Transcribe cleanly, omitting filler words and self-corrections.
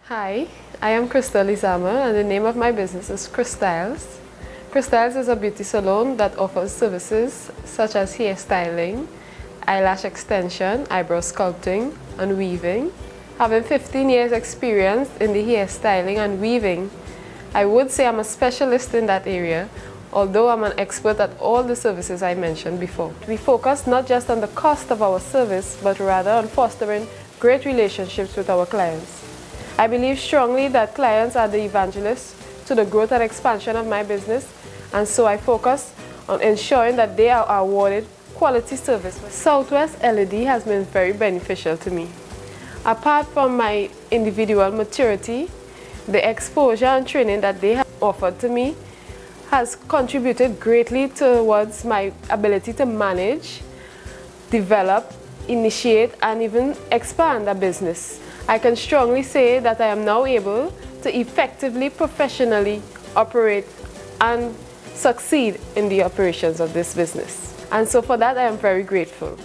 Hi, I am Crystal Izama and the name of my business is Crystyles. Crystyles is a beauty salon that offers services such as hairstyling, eyelash extension, eyebrow sculpting, and weaving. Having 15 years experience in the hairstyling and weaving, I would say I'm a specialist in that area, although I'm an expert at all the services I mentioned before. We focus not just on the cost of our service, but rather on fostering great relationships with our clients. I believe strongly that clients are the evangelists to the growth and expansion of my business, and so I focus on ensuring that they are awarded quality service. Southwest LED has been very beneficial to me. Apart from my individual maturity, the exposure and training that they have offered to me has contributed greatly towards my ability to manage, develop, initiate, and even expand a business. I can strongly say that I am now able to effectively, professionally operate and succeed in the operations of this business. And so for that, I am very grateful.